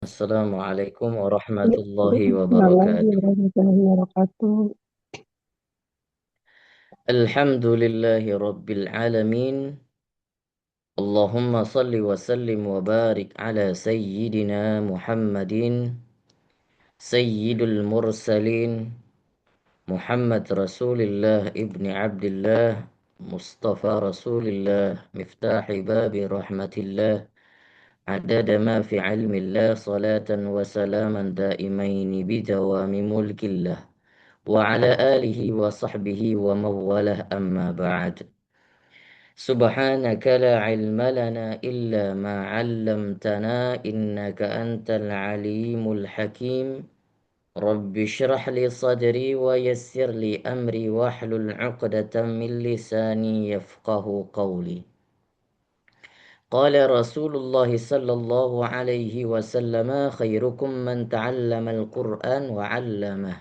Assalamualaikum Ya, warahmatullahi Waalaikumsalam wabarakatuh. warahmatullahi wabarakatuh. Alhamdulillahi rabbil alamin. Allahumma salli wa sallim wa barik ala sayyidina Muhammadin sayyidul mursalin Muhammad Rasulillah ibni Abdullah Mustafa Rasulillah miftahi babi rahmatillah adada ma fi ilmillah salatan wa salaman daimaini bidawami mulkillah وعلى آله وصحبه ومن والاه أما بعد سبحانك لا علم لنا إلا ما علمتنا إنك أنت العليم الحكيم رب اشرح لي صدري ويسر لي أمري واحلل عقدة من لساني يفقه قولي قال رسول الله صلى الله عليه وسلم خيركم من تعلم القرآن وعلمه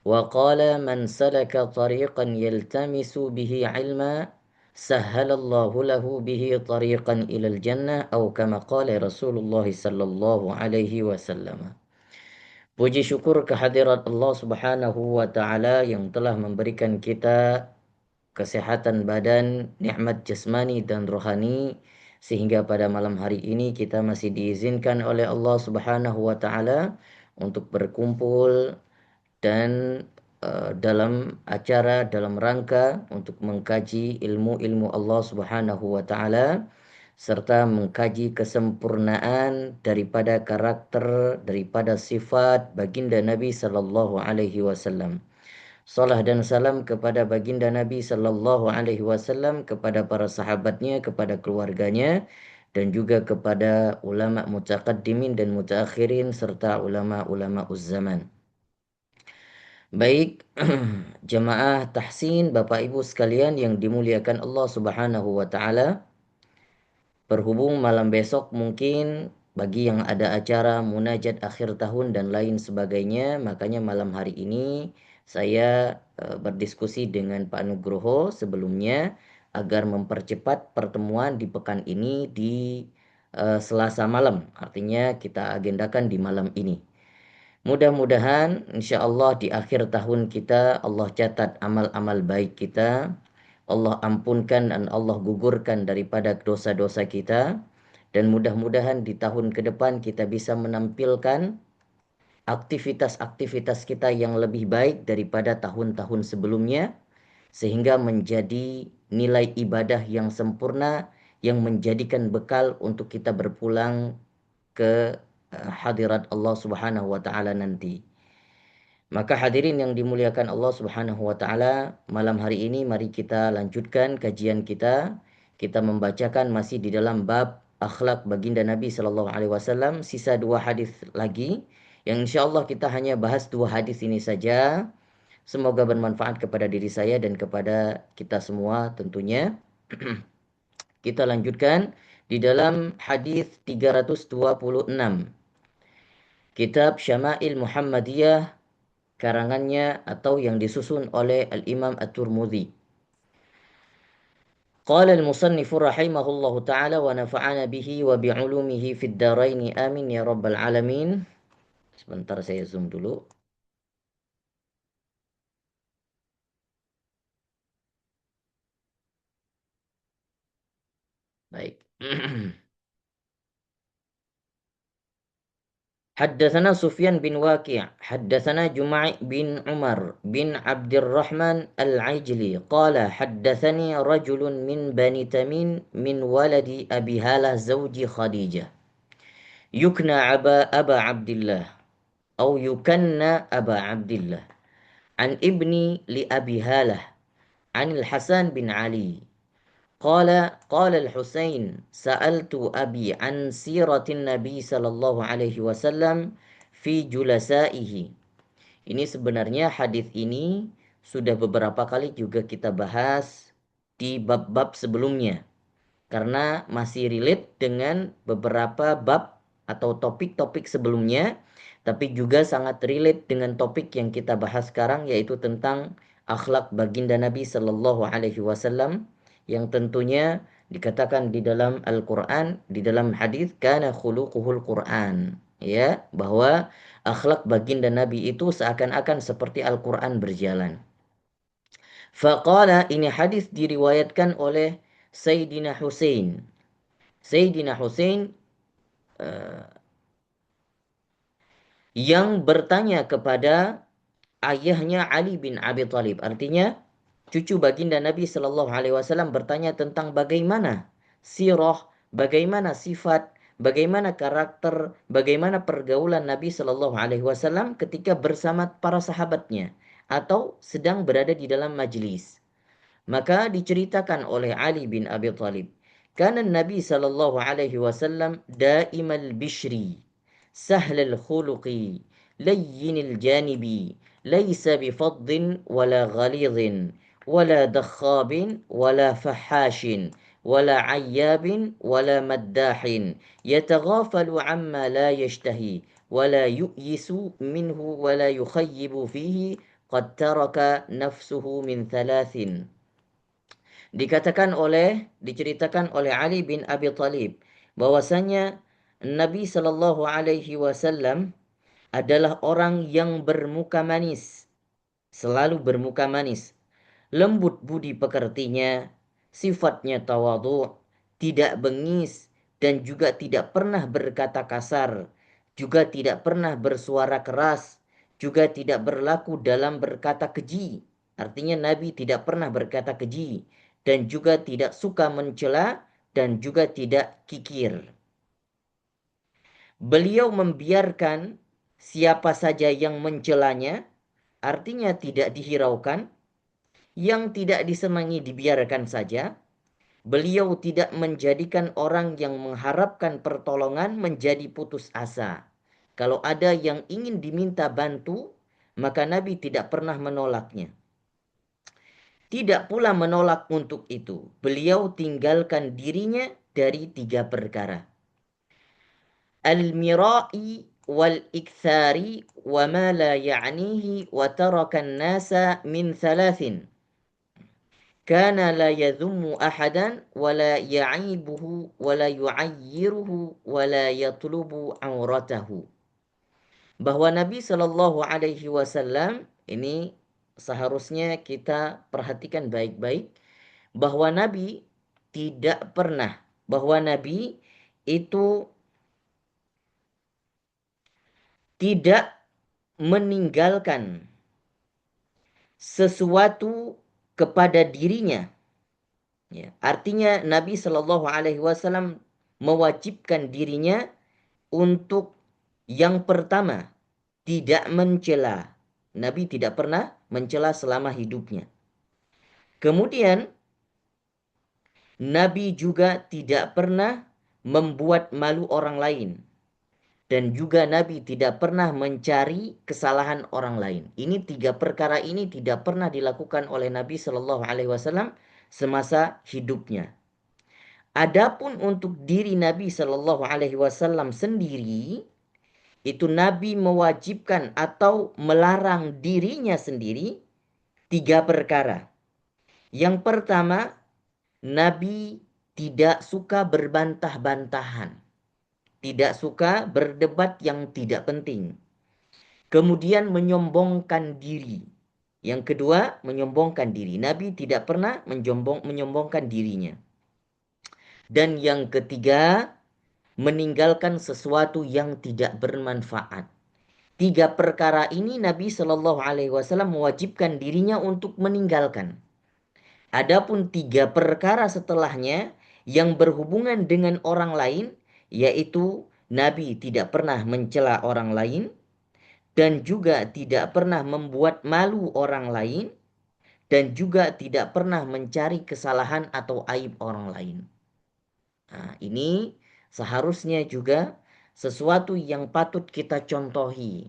وقال من سلك طريقا يلتمس به علما سهل الله له به طريقا إلى الجنة أو كما قال رسول الله صلى الله عليه وسلم. Puji syukur kehadirat Allah Subhanahu wa taala yang telah memberikan kita kesehatan badan, nikmat jasmani dan rohani sehingga pada malam hari ini kita masih diizinkan oleh Allah Subhanahu wa taala untuk berkumpul dan dalam rangka untuk mengkaji ilmu-ilmu Allah Subhanahu wa taala serta mengkaji kesempurnaan daripada karakter daripada sifat baginda Nabi sallallahu alaihi wasallam. Salam dan salam kepada baginda Nabi sallallahu alaihi wasallam, kepada para sahabatnya, kepada keluarganya dan juga kepada ulama mutaqaddimin dan mutaakhirin serta ulama-ulama uzzaman. Baik, jemaah tahsin, Bapak Ibu sekalian yang dimuliakan Allah Subhanahu wa taala. Berhubung malam besok mungkin bagi yang ada acara munajat akhir tahun dan lain sebagainya, makanya malam hari ini saya berdiskusi dengan Pak Nugroho sebelumnya agar mempercepat pertemuan di pekan ini di Selasa malam. Artinya kita agendakan di malam ini. Mudah-mudahan insya Allah di akhir tahun kita Allah catat amal-amal baik kita. Allah ampunkan dan Allah gugurkan daripada dosa-dosa kita. Dan mudah-mudahan di tahun ke depan kita bisa menampilkan aktivitas-aktivitas kita yang lebih baik daripada tahun-tahun sebelumnya. Sehingga menjadi nilai ibadah yang sempurna yang menjadikan bekal untuk kita berpulang ke hadirat Allah Subhanahu wa taala nanti. Maka hadirin yang dimuliakan Allah Subhanahu wa taala, malam hari ini mari kita lanjutkan kajian kita. Kita membacakan masih di dalam bab akhlak baginda Nabi sallallahu alaihi wasallam, sisa dua hadis lagi yang insyaallah kita hanya bahas dua hadis ini saja. Semoga bermanfaat kepada diri saya dan kepada kita semua tentunya. Kita lanjutkan di dalam hadis 326. Kitab Syama'il Muhammadiyah karangannya atau yang disusun oleh Al-Imam At-Tirmidzi. Qala al-musannif rahimahullahu taala wa nafa'ana bihi wa bi'ulumihi fid dharain amin ya rabbal alamin. Sebentar saya zoom dulu. Baik. حدثنا سفيان بن واكع حدثنا جمع بن عمر بن عبد الرحمن العجلي قال حدثني رجل من بني تميم من ولد أبي هالة زوج خديجة يكنى أبا عبد الله أو يكنى أبا عبد الله عن ابني لأبي هالة عن الحسن بن علي قال الحسين سألت أبي عن سيرة النبي صلى الله عليه وسلم في جلسائه. Ini sebenarnya hadis ini sudah beberapa kali juga kita bahas di bab-bab sebelumnya karena masih relate dengan beberapa bab atau topik-topik sebelumnya, tapi juga sangat relate dengan topik yang kita bahas sekarang yaitu tentang akhlak baginda Nabi sallallahu alaihi wasallam yang tentunya dikatakan di dalam Al-Qur'an, di dalam hadis kana khuluquhul Qur'an. ya, bahwa akhlak baginda Nabi itu seakan-akan seperti Al-Quran berjalan. Faqala, ini hadis diriwayatkan oleh Sayyidina Husain. Sayyidina Husain yang bertanya kepada ayahnya Ali bin Abi Thalib. Artinya cucu baginda Nabi Shallallahu Alaihi Wasallam bertanya tentang bagaimana sirah, bagaimana sifat, bagaimana karakter, bagaimana pergaulan Nabi Shallallahu Alaihi Wasallam ketika bersama para sahabatnya atau sedang berada di dalam majlis. Maka diceritakan oleh Ali bin Abi Thalib, karena Nabi sallallahu alaihi wasallam daimal bishri, sahlal khuluqi, layyinil janibi, laisa bifaddin wala ghalidhin, wala dakhabin wala fahashin, ولا عياب ولا مداح يتغافل عما لا يشتهي ولا يؤيس منه ولا يخيب فيه قد ترك نفسه من ثلاث. Diceritakan oleh Ali bin Abi Thalib bahwasanya Nabi Shallallahu Alaihi Wasallam adalah orang yang bermuka manis, selalu bermuka manis, lembut budi pekertinya, sifatnya tawadhu, tidak bengis, dan juga tidak pernah berkata kasar, juga tidak pernah bersuara keras, juga tidak berlaku dalam berkata keji. Artinya Nabi tidak pernah berkata keji, dan juga tidak suka mencela, dan juga tidak kikir. Beliau membiarkan siapa saja yang mencelanya, artinya tidak dihiraukan, yang tidak disenangi dibiarkan saja. Beliau tidak menjadikan orang yang mengharapkan pertolongan menjadi putus asa. Kalau ada yang ingin diminta bantu, maka Nabi tidak pernah menolaknya. Tidak pula menolak untuk itu. Beliau tinggalkan dirinya dari 3 perkara. Al-mira'i wal-ikthari wa ma la ya'nihi wa tarakan nasa min thalathin. Kana la yadhummu ahadan wa la ya'ibuhu wa la yu'ayyiruhu wa la yatlubu auratahu. Bahwa Nabi Shallallahu Alaihi Wasallam ini seharusnya kita perhatikan baik-baik, bahwa Nabi tidak pernah, bahwa Nabi itu tidak meninggalkan sesuatu kepada dirinya. Ya, artinya Nabi Shallallahu Alaihi Wasallam mewajibkan dirinya untuk yang pertama tidak mencela. Nabi tidak pernah mencela selama hidupnya. Kemudian Nabi juga tidak pernah membuat malu orang lain. Dan juga Nabi tidak pernah mencari kesalahan orang lain. Ini 3 perkara ini tidak pernah dilakukan oleh Nabi Shallallahu Alaihi Wasallam semasa hidupnya. Adapun untuk diri Nabi Shallallahu Alaihi Wasallam sendiri, itu Nabi mewajibkan atau melarang dirinya sendiri 3 perkara. Yang pertama, Nabi tidak suka berbantah-bantahan. Tidak suka berdebat yang tidak penting. Kemudian menyombongkan diri. Yang kedua, menyombongkan diri. Nabi tidak pernah menyombongkan dirinya. Dan yang ketiga, meninggalkan sesuatu yang tidak bermanfaat. 3 perkara ini Nabi Shallallahu Alaihi Wasallam mewajibkan dirinya untuk meninggalkan. Adapun 3 perkara setelahnya yang berhubungan dengan orang lain, yaitu Nabi tidak pernah mencela orang lain, dan juga tidak pernah membuat malu orang lain, dan juga tidak pernah mencari kesalahan atau aib orang lain. Nah, ini seharusnya juga sesuatu yang patut kita contohi.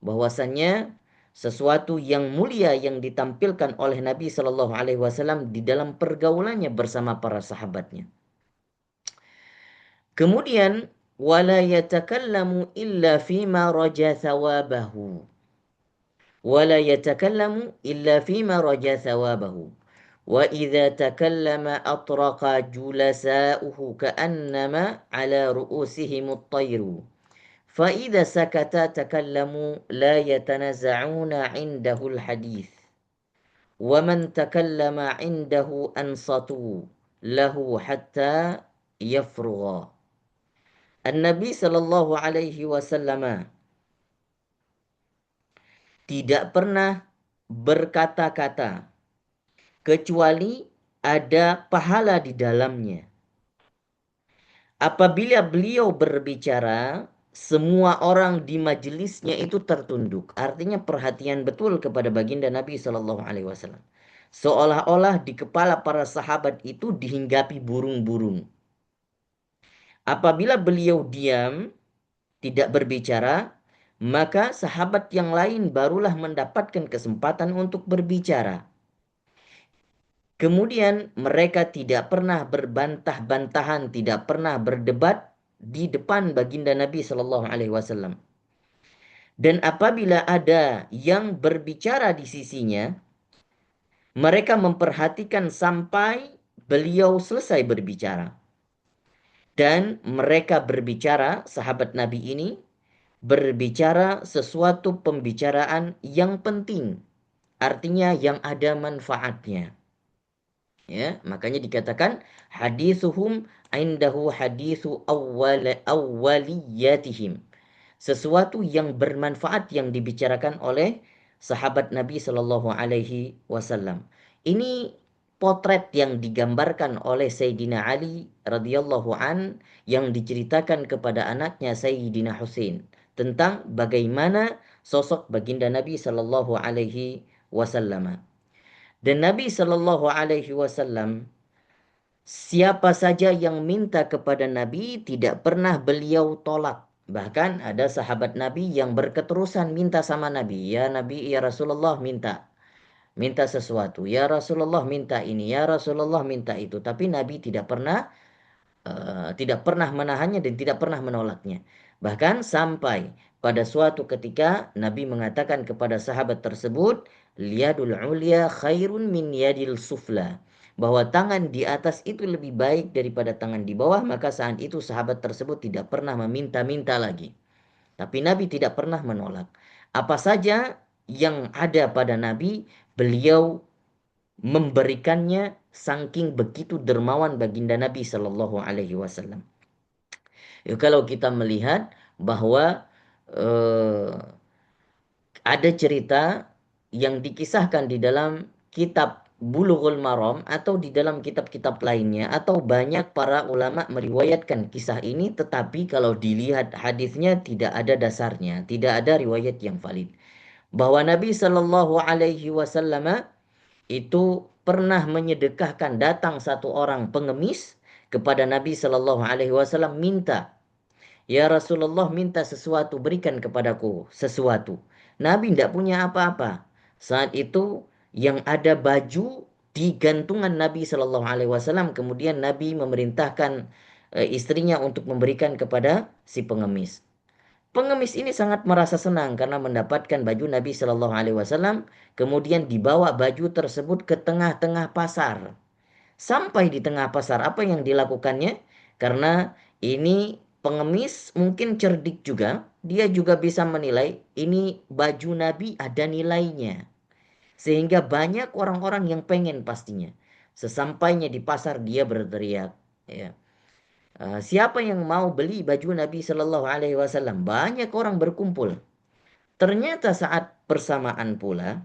Bahwasannya sesuatu yang mulia yang ditampilkan oleh Nabi Shallallahu Alaihi Wasallam di dalam pergaulannya bersama para sahabatnya. Kemudian wala yatakallamu illa fima raja thawabahu. Wala yatakallamu illa fima raja thawabahu. Wa idza takallama atraqa julasa'uhu ka'annama ala ru'usihim at-tayru. فإذا سكتا تكلموا لا يتنازعون عنده الحديث ومن تكلم عنده أنصتوا له حتى يفرغ. An-Nabi Sallallahu Alaihi Wasallam tidak pernah berkata-kata kecuali ada pahala di dalamnya. Apabila beliau berbicara, semua orang di majelisnya itu tertunduk. Artinya perhatian betul kepada baginda Nabi Shallallahu Alaihi Wasallam. Seolah-olah di kepala para sahabat itu dihinggapi burung-burung. Apabila beliau diam, tidak berbicara, maka sahabat yang lain barulah mendapatkan kesempatan untuk berbicara. Kemudian mereka tidak pernah berbantah-bantahan, tidak pernah berdebat di depan baginda Nabi Shallallahu Alaihi Wasallam. Dan apabila ada yang berbicara di sisinya, mereka memperhatikan sampai beliau selesai berbicara. Dan mereka berbicara, sahabat Nabi ini berbicara sesuatu pembicaraan yang penting, artinya yang ada manfaatnya. Ya, makanya dikatakan hadithuhum indahu hadithu awwaliyatihim. Sesuatu yang bermanfaat yang dibicarakan oleh sahabat Nabi Shallallahu Alaihi Wasallam. Ini potret yang digambarkan oleh Sayyidina Ali radhiyallahu an yang diceritakan kepada anaknya Sayyidina Husain tentang bagaimana sosok baginda Nabi Shallallahu Alaihi Wasallam. Dan Nabi Shallallahu Alaihi Wasallam, siapa saja yang minta kepada Nabi tidak pernah beliau tolak. Bahkan ada sahabat Nabi yang berketerusan minta sama Nabi, ya Nabi, ya Rasulullah minta sesuatu, ya Rasulullah minta ini, ya Rasulullah minta itu. Tapi Nabi tidak pernah menahannya dan tidak pernah menolaknya. Bahkan sampai pada suatu ketika Nabi mengatakan kepada sahabat tersebut, liyadul ulya khairun min yadil sufla. Bahwa tangan di atas itu lebih baik daripada tangan di bawah. Maka saat itu sahabat tersebut tidak pernah meminta-minta lagi. Tapi Nabi tidak pernah menolak. Apa saja yang ada pada Nabi, beliau memberikannya saking begitu dermawan baginda Nabi Shallallahu Alaihi Wasallam. Ya, kalau kita melihat bahwa eh, ada cerita yang dikisahkan di dalam kitab Bulughul Maram atau di dalam kitab-kitab lainnya, atau banyak para ulama meriwayatkan kisah ini, tetapi kalau dilihat hadisnya tidak ada dasarnya, tidak ada riwayat yang valid. Bahwa Nabi Shallallahu Alaihi Wasallam itu pernah menyedekahkan, datang satu orang pengemis kepada Nabi Shallallahu Alaihi Wasallam minta, ya Rasulullah minta sesuatu, berikan kepadaku sesuatu. Nabi tidak punya apa-apa. Saat itu yang ada baju di gantungan Nabi Shallallahu Alaihi Wasallam. Kemudian Nabi memerintahkan istrinya untuk memberikan kepada si pengemis. Pengemis ini sangat merasa senang karena mendapatkan baju Nabi Shallallahu Alaihi Wasallam. Kemudian dibawa baju tersebut ke tengah-tengah pasar. Sampai di tengah pasar, apa yang dilakukannya? Karena ini pengemis mungkin cerdik juga, dia juga bisa menilai ini baju Nabi ada nilainya. Sehingga banyak orang-orang yang pengen pastinya. Sesampainya di pasar dia berteriak, ya. Siapa yang mau beli baju Nabi Shallallahu Alaihi Wasallam? Banyak orang berkumpul. Ternyata saat bersamaan pula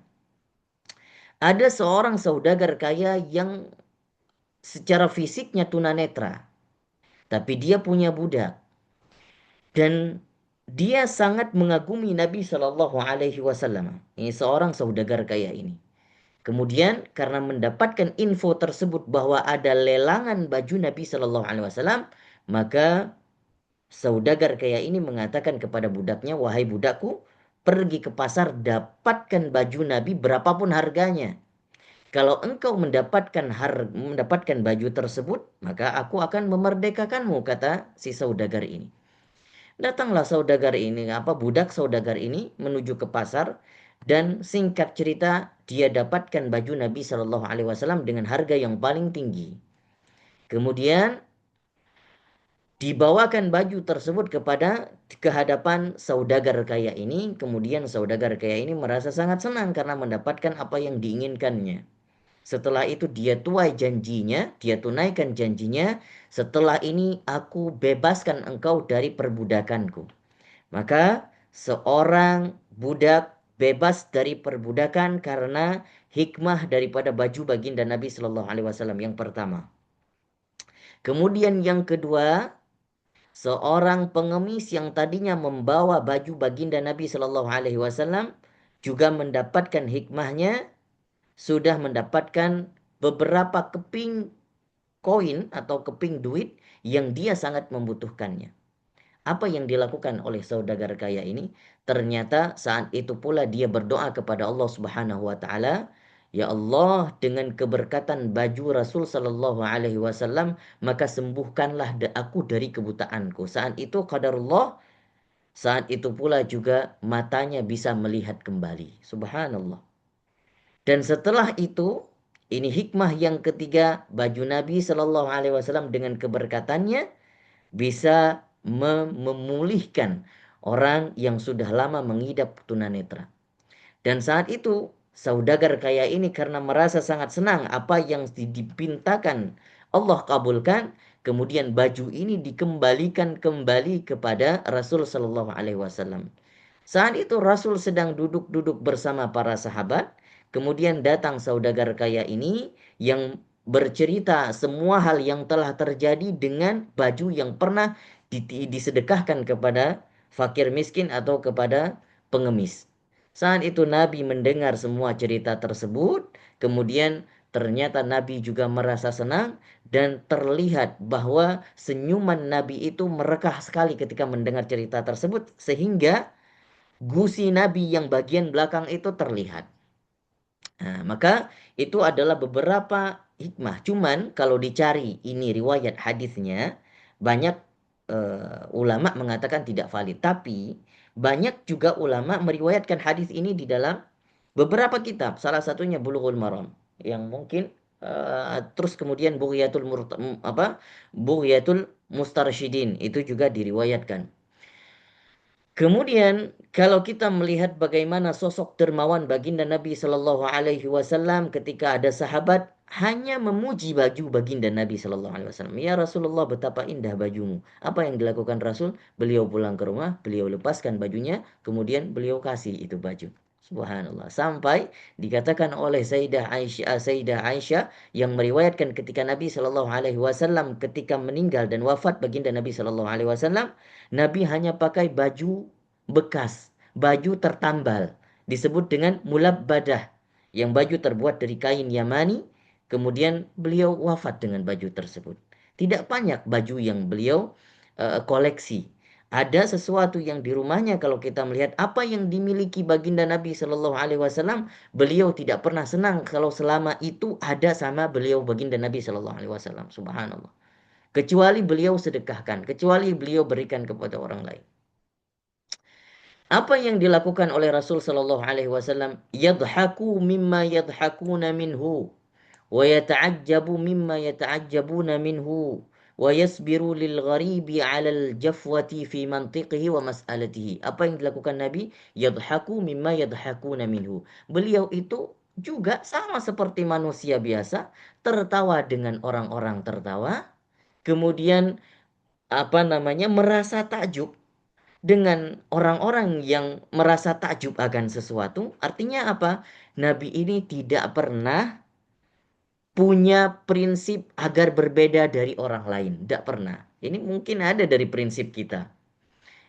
ada seorang saudagar kaya yang secara fisiknya tunanetra, tapi dia punya budak dan dia sangat mengagumi Nabi Shallallahu Alaihi Wasallam. Ini seorang saudagar kaya ini. Kemudian karena mendapatkan info tersebut bahwa ada lelangan baju Nabi Shallallahu Alaihi Wasallam, maka saudagar kaya ini mengatakan kepada budaknya, wahai budakku, pergi ke pasar, dapatkan baju Nabi berapapun harganya. Kalau engkau mendapatkan baju tersebut, maka aku akan memerdekakanmu, kata si saudagar ini. Datanglah saudagar ini, budak saudagar ini menuju ke pasar, dan singkat cerita dia dapatkan baju Nabi Shallallahu Alaihi Wasallam dengan harga yang paling tinggi. Kemudian Dibawakan baju tersebut ke hadapan saudagar kaya ini. Kemudian saudagar kaya ini merasa sangat senang karena mendapatkan apa yang diinginkannya. Setelah itu dia tuai janjinya, dia tunaikan janjinya. Setelah ini aku bebaskan engkau dari perbudakanku. Maka seorang budak bebas dari perbudakan karena hikmah daripada baju baginda Nabi Shallallahu Alaihi Wasallam yang pertama. Kemudian yang kedua, seorang pengemis yang tadinya membawa baju baginda Nabi Shallallahu Alaihi Wasallam juga mendapatkan hikmahnya, sudah mendapatkan beberapa keping koin atau keping duit yang dia sangat membutuhkannya. Apa yang dilakukan oleh saudagar kaya ini? Ternyata saat itu pula dia berdoa kepada Allah Subhanahu wa taala, "Ya Allah, dengan keberkatan baju Rasul sallallahu alaihi wasallam, maka sembuhkanlah aku dari kebutaanku." Saat itu qadarullah, saat itu pula juga matanya bisa melihat kembali. Subhanallah. Dan setelah itu, ini hikmah yang ketiga, baju Nabi sallallahu alaihi wasallam dengan keberkatannya bisa memulihkan orang yang sudah lama mengidap tunanetra. Dan saat itu saudagar kaya ini karena merasa sangat senang apa yang dipintakan Allah kabulkan, kemudian baju ini dikembalikan kembali kepada Rasul Shallallahu Alaihi Wasallam. Saat itu Rasul sedang duduk-duduk bersama para sahabat. Kemudian datang saudagar kaya ini yang bercerita semua hal yang telah terjadi dengan baju yang pernah disedekahkan kepada fakir miskin atau kepada pengemis. Saat itu Nabi mendengar semua cerita tersebut. Kemudian ternyata Nabi juga merasa senang dan terlihat bahwa senyuman Nabi itu merekah sekali ketika mendengar cerita tersebut sehingga gusi Nabi yang bagian belakang itu terlihat. Nah, maka itu adalah beberapa hikmah. Cuman kalau dicari ini riwayat hadisnya, banyak ulama mengatakan tidak valid. Tapi banyak juga ulama meriwayatkan hadis ini di dalam beberapa kitab. Salah satunya Bulughul Maram yang mungkin terus kemudian Bughyatul Mustarsyidin itu juga diriwayatkan. Kemudian kalau kita melihat bagaimana sosok dermawan baginda Nabi Shallallahu Alaihi Wasallam ketika ada sahabat hanya memuji baju baginda Nabi Shallallahu Alaihi Wasallam. Ya Rasulullah, betapa indah bajumu. Apa yang dilakukan Rasul? Beliau pulang ke rumah, beliau lepaskan bajunya, kemudian beliau kasih itu baju. Subhanallah. Sampai dikatakan oleh Sayyidah Aisyah yang meriwayatkan ketika Nabi Shallallahu Alaihi Wasallam ketika meninggal dan wafat baginda Nabi Shallallahu Alaihi Wasallam, Nabi hanya pakai baju bekas, baju tertambal, disebut dengan mulabbadah, yang baju terbuat dari kain Yamani, kemudian beliau wafat dengan baju tersebut. Tidak banyak baju yang beliau koleksi. Ada sesuatu yang di rumahnya kalau kita melihat apa yang dimiliki baginda Nabi Shallallahu Alaihi Wasallam, beliau tidak pernah senang kalau selama itu ada sama beliau baginda Nabi Shallallahu Alaihi Wasallam. Subhanallah. Kecuali beliau sedekahkan, kecuali beliau berikan kepada orang lain. Apa yang dilakukan oleh Rasul Shallallahu Alaihi Wasallam? Yadhaku mimma yadhakuna minhu, wa yata'ajjabu mimma yata'ajjabuna minhu, wa yasbiru lil gharibi 'alal jafwati fi mantiqihi wa mas'alatihi. Apa yang dilakukan Nabi? Yadhaku mimma yadhakuna minhu. Beliau itu juga sama seperti manusia biasa, tertawa dengan orang-orang tertawa, kemudian merasa takjub dengan orang-orang yang merasa takjub akan sesuatu. Artinya apa? Nabi ini tidak pernah punya prinsip agar berbeda dari orang lain. Tidak pernah. Ini mungkin ada dari prinsip kita.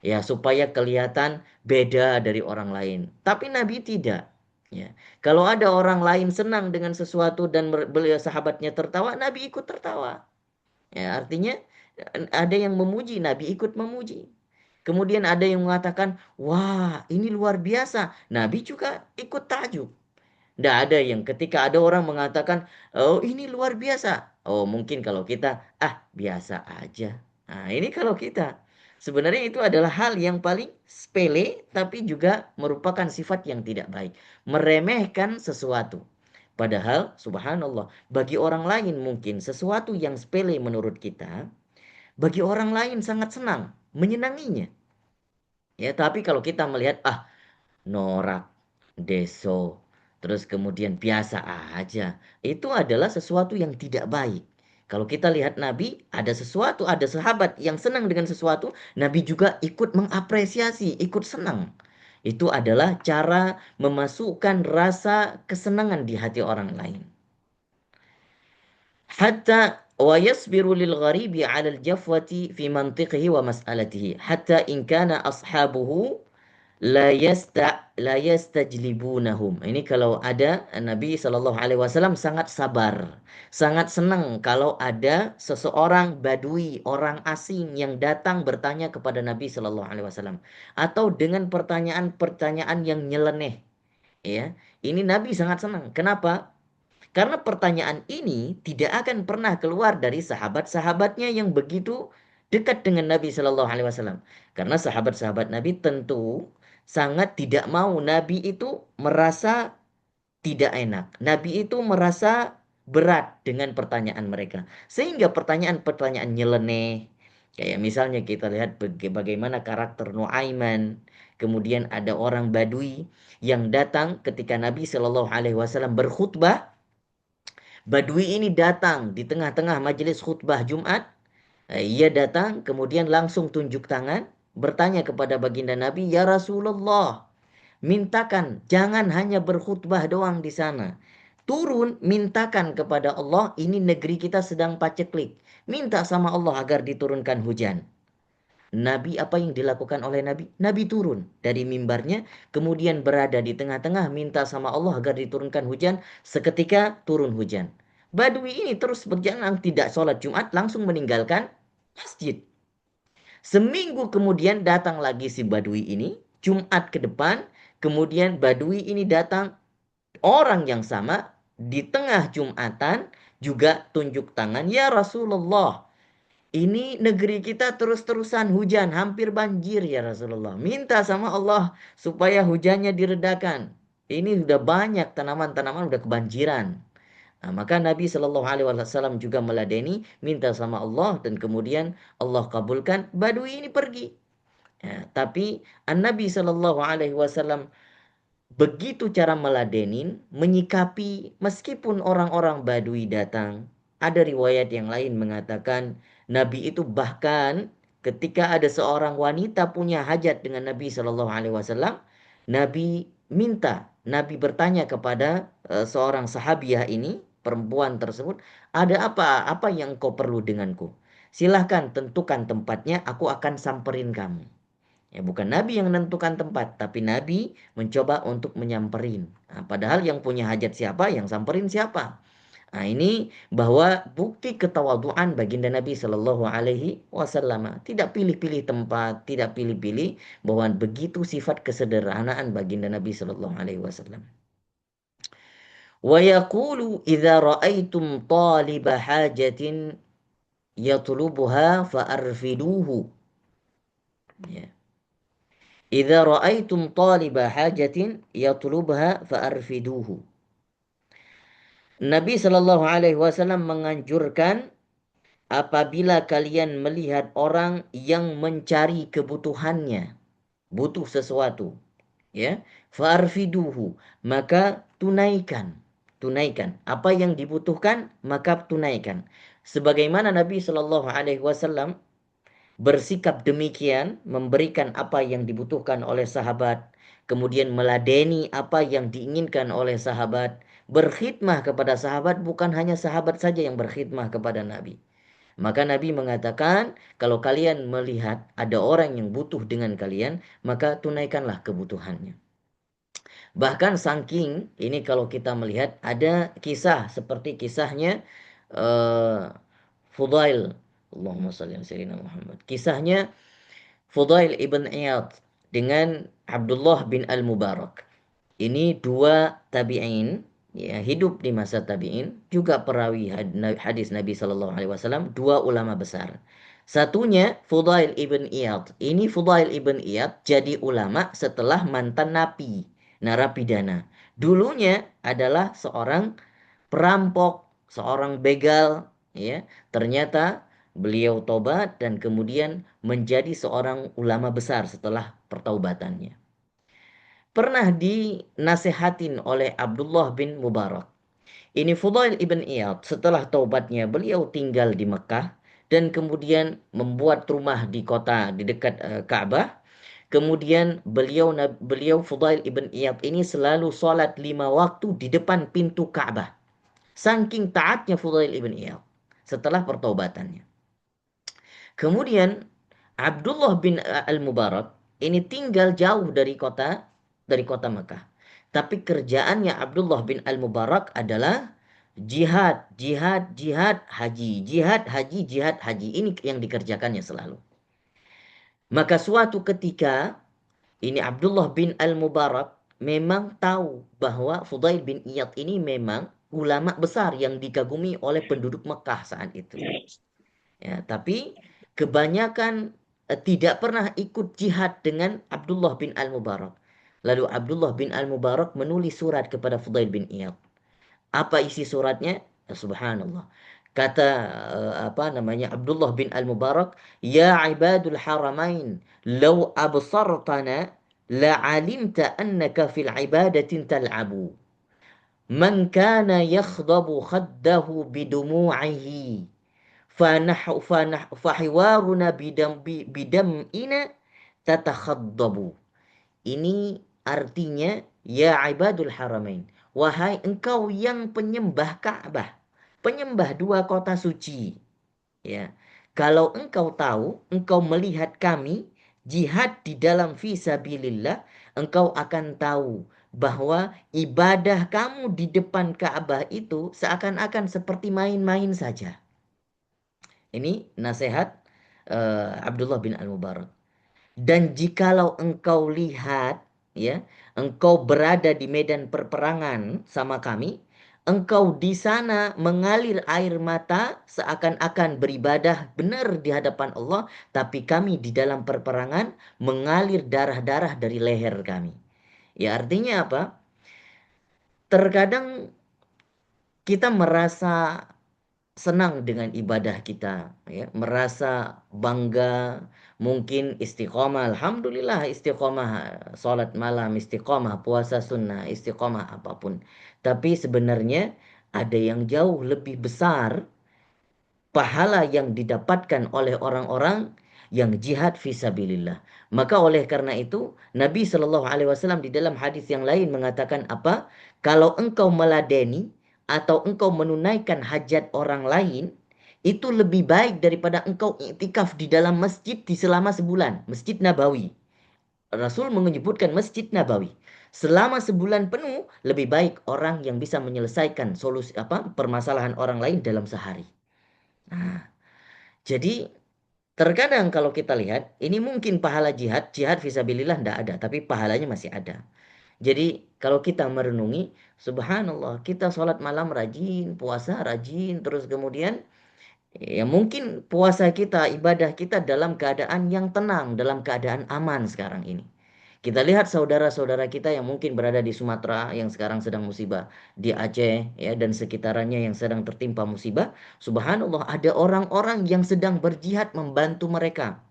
Ya, supaya kelihatan beda dari orang lain. Tapi Nabi tidak. Ya. Kalau ada orang lain senang dengan sesuatu dan beliau sahabatnya tertawa, Nabi ikut tertawa. Ya, artinya ada yang memuji, Nabi ikut memuji. Kemudian ada yang mengatakan, wah ini luar biasa. Nabi juga ikut takjub. Tidak ada yang ketika ada orang mengatakan, oh ini luar biasa. Oh mungkin kalau kita, biasa aja. Nah ini kalau kita. Sebenarnya itu adalah hal yang paling sepele, tapi juga merupakan sifat yang tidak baik. Meremehkan sesuatu. Padahal subhanallah, bagi orang lain mungkin sesuatu yang sepele menurut kita, bagi orang lain sangat senang, menyenanginya. Ya, tapi kalau kita melihat norak, deso, terus kemudian biasa aja, itu adalah sesuatu yang tidak baik. Kalau kita lihat Nabi, ada sesuatu, ada sahabat yang senang dengan sesuatu, Nabi juga ikut mengapresiasi, ikut senang. Itu adalah cara memasukkan rasa kesenangan di hati orang lain. Hatta wa yasbiru lil gharibi 'ala al jafwati fi mantiqihi wa mas'alatihi hatta in kana ashabuhu la yastajlibunahum. Ini kalau ada Nabi Shallallahu alaihi wasallam sangat sabar, sangat senang kalau ada seseorang badui, orang asing yang datang bertanya kepada Nabi Shallallahu alaihi wasallam atau dengan pertanyaan-pertanyaan yang nyeleneh, ya. Ini Nabi sangat senang. Kenapa? Karena pertanyaan ini tidak akan pernah keluar dari sahabat-sahabatnya yang begitu dekat dengan Nabi Shallallahu Alaihi Wasallam. Karena sahabat-sahabat Nabi tentu sangat tidak mau Nabi itu merasa tidak enak. Nabi itu merasa berat dengan pertanyaan mereka. Sehingga pertanyaan-pertanyaan nyeleneh. Kayak misalnya kita lihat bagaimana karakter Nuaiman. Kemudian ada orang Badui yang datang ketika Nabi Shallallahu Alaihi Wasallam berkhutbah. Badui ini datang di tengah-tengah majelis khutbah Jumat. Ia datang kemudian langsung tunjuk tangan bertanya kepada baginda Nabi, "Ya Rasulullah, mintakan jangan hanya berkhutbah doang di sana. Turun mintakan kepada Allah, ini negeri kita sedang paceklik. Minta sama Allah agar diturunkan hujan." Nabi apa yang dilakukan oleh Nabi? Nabi turun dari mimbarnya, kemudian berada di tengah-tengah, minta sama Allah agar diturunkan hujan, seketika turun hujan. Badui ini terus berjalan, tidak sholat Jumat, langsung meninggalkan masjid. Seminggu kemudian datang lagi si Badui ini, Jumat ke depan, kemudian Badui ini datang, orang yang sama, di tengah Jumatan, juga tunjuk tangan, "Ya Rasulullah, ini negeri kita terus-terusan hujan, hampir banjir ya Rasulullah. Minta sama Allah supaya hujannya diredakan. Ini sudah banyak tanaman-tanaman udah kebanjiran." Nah, maka Nabi Shallallahu Alaihi Wasallam juga meladeni, minta sama Allah dan kemudian Allah kabulkan. Badui ini pergi. Ya, tapi Nabi Shallallahu Alaihi Wasallam begitu cara meladenin, menyikapi meskipun orang-orang Badui datang. Ada riwayat yang lain mengatakan Nabi itu bahkan ketika ada seorang wanita punya hajat dengan Nabi Shallallahu Alaihi Wasallam, Nabi minta, Nabi bertanya kepada seorang sahabiah ini, perempuan tersebut, "Ada apa? Apa yang kau perlu denganku? Silahkan tentukan tempatnya, aku akan samperin kamu." Ya, bukan Nabi yang menentukan tempat, tapi Nabi mencoba untuk menyamperin. Nah, padahal yang punya hajat siapa, yang samperin siapa. Nah, ini bahwa bukti ketawaduan baginda Nabi Shallallahu Alaihi Wasallam. Tidak pilih-pilih tempat, tidak pilih-pilih, bahwa begitu sifat kesederhanaan baginda Nabi Shallallahu Alaihi Wasallam. Wa yaqulu idza ra'aitum taliba hajatin yatlubuha fa'arfiduhu. Ya. Idza ra'aitum taliba hajatin yatlubha fa'arfiduhu. Nabi Shallallahu alaihi wasallam menganjurkan apabila kalian melihat orang yang mencari kebutuhannya, butuh sesuatu, ya, fa'arfiduhu, maka tunaikan apa yang dibutuhkan, maka tunaikan. Sebagaimana Nabi Shallallahu alaihi wasallam bersikap demikian, memberikan apa yang dibutuhkan oleh sahabat, kemudian meladeni apa yang diinginkan oleh sahabat, berkhidmah kepada sahabat, bukan hanya sahabat saja yang berkhidmah kepada Nabi. Maka Nabi mengatakan, kalau kalian melihat ada orang yang butuh dengan kalian, maka tunaikanlah kebutuhannya. Bahkan saking ini kalau kita melihat ada kisah seperti kisahnya Fudail, Allahumma salli ala sayyidina Muhammad. Kisahnya Fudail ibn Iyad dengan Abdullah bin Al-Mubarak. Ini dua tabi'in, ya, hidup di masa tabi'in, juga perawi hadis Nabi Shallallahu Alaihi Wasallam, dua ulama besar. Satunya Fudail ibn Iyad. Ini Fudail ibn Iyad jadi ulama setelah mantan napi, narapidana. Dulunya adalah seorang perampok, seorang begal, ya. Ternyata Beliau tobat dan kemudian menjadi seorang ulama besar setelah pertaubatannya. Pernah dinasehatin oleh Abdullah bin Mubarak. Ini Fudail ibn Iyad setelah taubatnya beliau tinggal di Mekah dan kemudian membuat rumah di kota di dekat Ka'bah. Kemudian beliau Fudail ibn Iyad ini selalu sholat 5 waktu di depan pintu Ka'bah. Saking taatnya Fudail ibn Iyad setelah pertaubatannya. Kemudian Abdullah bin Al-Mubarak ini tinggal jauh dari kota Mekah. Tapi kerjaannya Abdullah bin Al-Mubarak adalah jihad, jihad, jihad, haji, jihad, haji, jihad, haji. Ini yang dikerjakannya selalu. Maka suatu ketika ini Abdullah bin Al-Mubarak memang tahu bahwa Fudail bin Iyad ini memang ulama besar yang dikagumi oleh penduduk Mekah saat itu. Ya, tapi kebanyakan tidak pernah ikut jihad dengan Abdullah bin Al-Mubarak. Lalu Abdullah bin Al-Mubarak menulis surat kepada Fudail bin Iyad. Apa isi suratnya? Subhanallah. Kata Abdullah bin Al-Mubarak, "Ya ibadul haramain, law absartana la alimta annaka fil ibadatin tal'abu. Man kana yakhdabu khaddahu bidumu'ihi. Fahiwaruna bidam'ina tatakhaddabu." Ini artinya, ya ibadul haramain, wahai engkau yang penyembah Ka'bah, penyembah dua kota suci, ya. Kalau engkau tahu, engkau melihat kami jihad di dalam fisabilillah, engkau akan tahu bahwa ibadah kamu di depan Ka'bah itu seakan-akan seperti main-main saja. Ini nasihat Abdullah bin Al-Mubarak. Dan jikalau engkau lihat, ya, engkau berada di medan perperangan sama kami, engkau di sana mengalir air mata seakan-akan beribadah benar di hadapan Allah, tapi kami di dalam perperangan mengalir darah-darah dari leher kami. Ya, artinya apa? Terkadang kita merasa senang dengan ibadah kita, ya, merasa bangga, mungkin istiqomah, alhamdulillah istiqomah, salat malam, istiqomah, puasa sunnah, istiqomah apapun. Tapi sebenarnya ada yang jauh lebih besar pahala yang didapatkan oleh orang-orang yang jihad fisabilillah. Maka oleh karena itu Nabi Shallallahu Alaihi Wasallam di dalam hadis yang lain mengatakan apa? Kalau engkau meladeni atau engkau menunaikan hajat orang lain, itu lebih baik daripada engkau iktikaf di dalam masjid di selama sebulan, Masjid Nabawi. Rasul menyebutkan Masjid Nabawi. Selama sebulan penuh lebih baik orang yang bisa menyelesaikan solusi permasalahan orang lain dalam sehari. Nah, jadi terkadang kalau kita lihat, ini mungkin pahala jihad, jihad fisabilillah tidak ada, tapi pahalanya masih ada. Jadi kalau kita merenungi, subhanallah, kita sholat malam rajin, puasa rajin, terus kemudian ya mungkin puasa kita, ibadah kita dalam keadaan yang tenang, dalam keadaan aman sekarang ini. Kita lihat saudara-saudara kita yang mungkin berada di Sumatera yang sekarang sedang musibah, di Aceh ya dan sekitarannya yang sedang tertimpa musibah. Subhanallah, ada orang-orang yang sedang berjihad membantu mereka.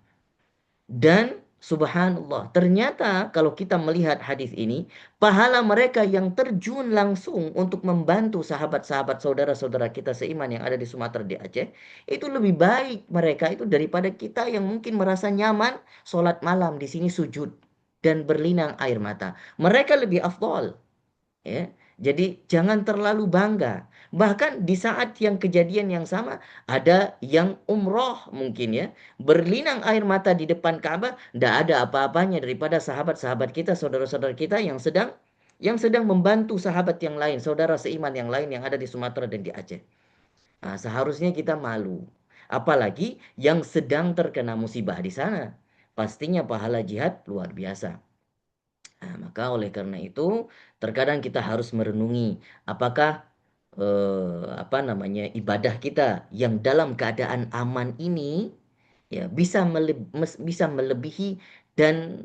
Dan subhanallah, ternyata kalau kita melihat hadis ini, pahala mereka yang terjun langsung untuk membantu sahabat-sahabat saudara-saudara kita seiman yang ada di Sumatera, di Aceh, itu lebih baik mereka itu daripada kita yang mungkin merasa nyaman sholat malam di sini sujud dan berlinang air mata. Mereka lebih afdol. Ya. Jadi jangan terlalu bangga. Bahkan di saat yang kejadian yang sama ada yang umroh mungkin ya, berlinang air mata di depan Ka'bah, tidak ada apa-apanya daripada sahabat-sahabat kita, saudara-saudara kita yang sedang membantu sahabat yang lain, saudara seiman yang lain yang ada di Sumatera dan di Aceh. Nah, seharusnya kita malu. Apalagi yang sedang terkena musibah di sana. Pastinya pahala jihad luar biasa. Nah, maka oleh karena itu terkadang kita harus merenungi apakah ibadah kita yang dalam keadaan aman ini ya bisa melebihi dan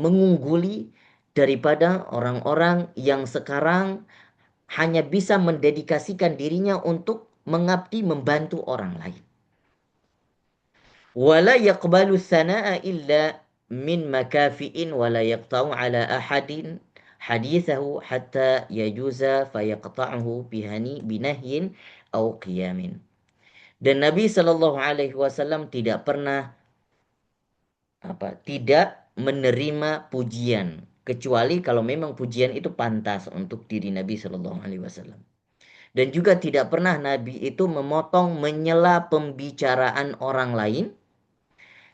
mengungguli daripada orang-orang yang sekarang hanya bisa mendedikasikan dirinya untuk mengabdi membantu orang lain. Wala yaqbalu thana'a illa min makafi'in wala yaqta'u ala ahadin hadithahu hatta yajuza fayaqta'uhu binahyin au qiyamin. Dan Nabi Shallallahu Alaihi Wasallam tidak pernah tidak menerima pujian kecuali kalau memang pujian itu pantas untuk diri Nabi Shallallahu Alaihi Wasallam. Dan juga tidak pernah Nabi itu memotong menyela pembicaraan orang lain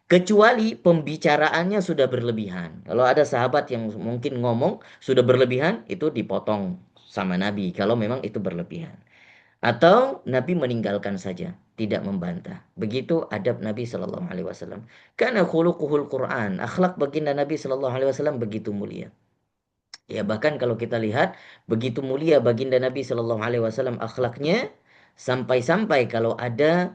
kecuali pembicaraannya sudah berlebihan. Kalau ada sahabat yang mungkin ngomong sudah berlebihan, itu dipotong sama Nabi kalau memang itu berlebihan. Atau Nabi meninggalkan saja, tidak membantah. Begitu adab Nabi Shallallahu Alaihi Wasallam. Karena khuluquhul Quran, akhlak baginda Nabi Shallallahu Alaihi Wasallam begitu mulia. Ya bahkan kalau kita lihat begitu mulia baginda Nabi Shallallahu Alaihi Wasallam akhlaknya, sampai-sampai kalau ada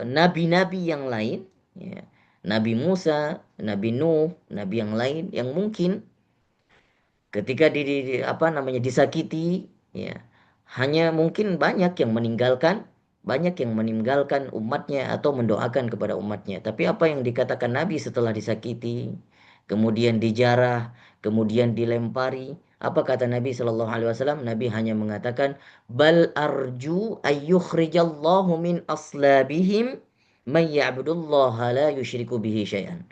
nabi-nabi yang lain, ya, Nabi Musa, Nabi Nuh, Nabi yang lain yang mungkin ketika apa namanya disakiti, ya hanya mungkin banyak yang meninggalkan umatnya atau mendoakan kepada umatnya. Tapi apa yang dikatakan Nabi setelah disakiti, kemudian dijarah, kemudian dilempari, apa kata Nabi Shallallahu Alaihi Wasallam? Nabi hanya mengatakan, bal arju ayyukhrijallahu min aslabihim may ya'budullaha la yusyriku bihi syai'an.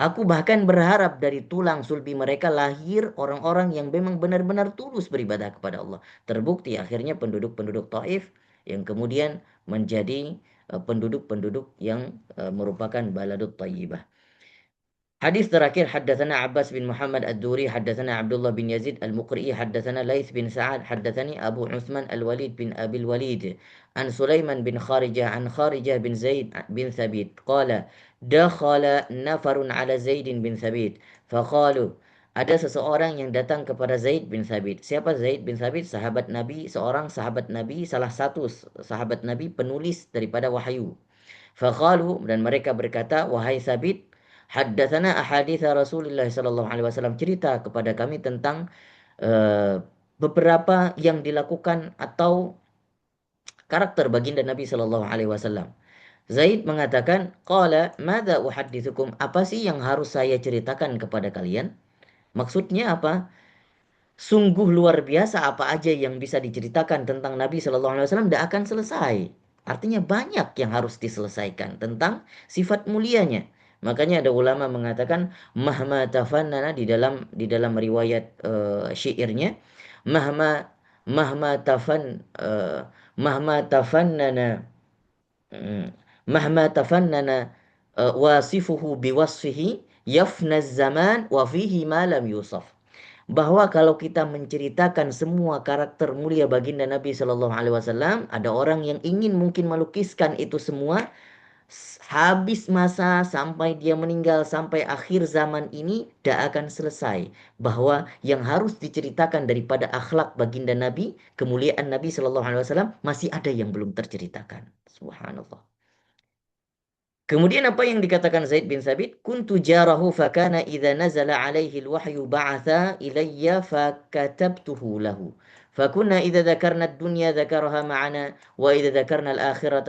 Aku bahkan berharap dari tulang sulbi mereka lahir orang-orang yang memang benar-benar tulus beribadah kepada Allah. Terbukti akhirnya penduduk-penduduk Taif yang kemudian menjadi penduduk-penduduk yang merupakan baladut thayyibah. Hadis terakhir haddatsana Abbas bin Muhammad Ad-Duri haddatsana Abdullah bin Yazid Al-Muqri haddatsana Laits bin Sa'ad haddatsani Abu Utsman Al-Walid bin Abil Walid an Sulaiman bin Kharijah an Kharijah bin Zaid bin Thabit qala dakhala nafarun ala Zaid bin Thabit faqalu ada seseorang yang datang kepada Zaid bin Thabit. Siapa Zaid bin Thabit? Sahabat Nabi, seorang sahabat Nabi, salah satu sahabat Nabi penulis daripada wahyu. Faqalu dan mereka berkata, wahai Thabit, haddatsana ahaditsa Rasulullah sallallahu alaihi wasallam, cerita kepada kami tentang beberapa yang dilakukan atau karakter baginda Nabi sallallahu alaihi wasallam. Zaid mengatakan, qala madza uhadditsukum? Apa sih yang harus saya ceritakan kepada kalian? Maksudnya apa? Sungguh luar biasa apa aja yang bisa diceritakan tentang Nabi Shallallahu Alaihi Wasallam tidak akan selesai. Artinya banyak yang harus diselesaikan tentang sifat mulianya. Makanya ada ulama mengatakan mahma tafannana di dalam riwayat syairnya mahma mahma tafan mahma tafannana mm, mahma tafannana wasifuhu biwasfihi yafna zaman wa fihi ma lam yusaf, bahwa kalau kita menceritakan semua karakter mulia baginda Nabi Shallallahu Alaihi Wasallam, ada orang yang ingin mungkin melukiskan itu semua, habis masa sampai dia meninggal sampai akhir zaman ini tidak akan selesai. Bahwa yang harus diceritakan daripada akhlak baginda Nabi, kemuliaan Nabi Shallallahu Alaihi Wasallam masih ada yang belum terceritakan. Subhanallah. Kemudian apa yang dikatakan Zaid bin Sabit? Kuntu jarahu fakana idza nazala alaihi alwahyu ba'atha ilayya fakatabtuhu lahu. فكنا إذا ذكرنا الدنيا ذكرها معنا وإذا ذكرنا الآخرة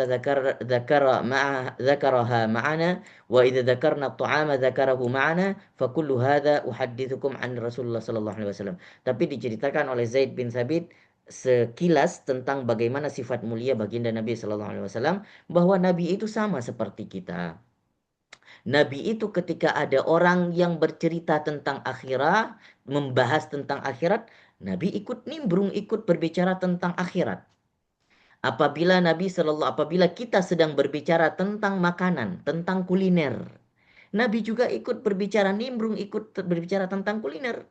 ذكرها معنا وإذا ذكرنا الطعام ذكره معنا فكل هذا أحدثكم عن رسول الله صلى الله عليه وسلم. Tapi diceritakan oleh Zaid bin Sabit sekilas tentang bagaimana sifat mulia baginda Nabi Shallallahu Alaihi Wasallam, bahwa Nabi itu sama seperti kita. Nabi itu ketika ada orang yang bercerita tentang akhirat, membahas tentang akhirat, Nabi ikut nimbrung, ikut berbicara tentang akhirat. Apabila kita sedang berbicara tentang makanan, tentang kuliner, Nabi juga ikut berbicara, nimbrung, ikut berbicara tentang kuliner.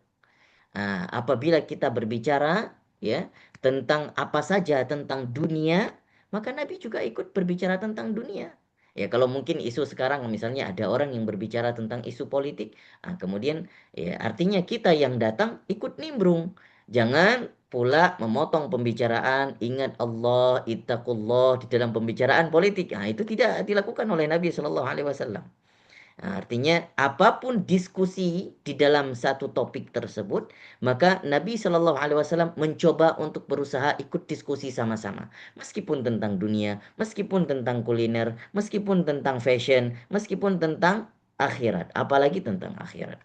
Nah, apabila kita berbicara ya tentang apa saja tentang dunia, maka Nabi juga ikut berbicara tentang dunia. Ya kalau mungkin isu sekarang misalnya ada orang yang berbicara tentang isu politik, nah, kemudian ya artinya kita yang datang ikut nimbrung. Jangan pula memotong pembicaraan, ingat Allah, ittaqullah di dalam pembicaraan politik. Nah, itu tidak dilakukan oleh Nabi Shallallahu Alaihi Wasallam. Nah, artinya apapun diskusi di dalam satu topik tersebut, maka Nabi Shallallahu Alaihi Wasallam mencoba untuk berusaha ikut diskusi sama-sama, meskipun tentang dunia, meskipun tentang kuliner, meskipun tentang fashion, meskipun tentang akhirat, apalagi tentang akhirat.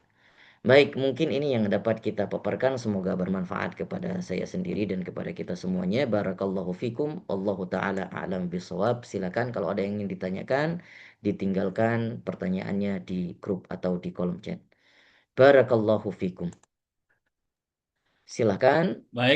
Baik, mungkin ini yang dapat kita paparkan. Semoga bermanfaat kepada saya sendiri dan kepada kita semuanya. Barakallahu fikum. Allahu ta'ala a'lam bisawab. Silakan kalau ada yang ingin ditanyakan, ditinggalkan pertanyaannya di grup atau di kolom chat. Barakallahu fikum. Silakan. Baik.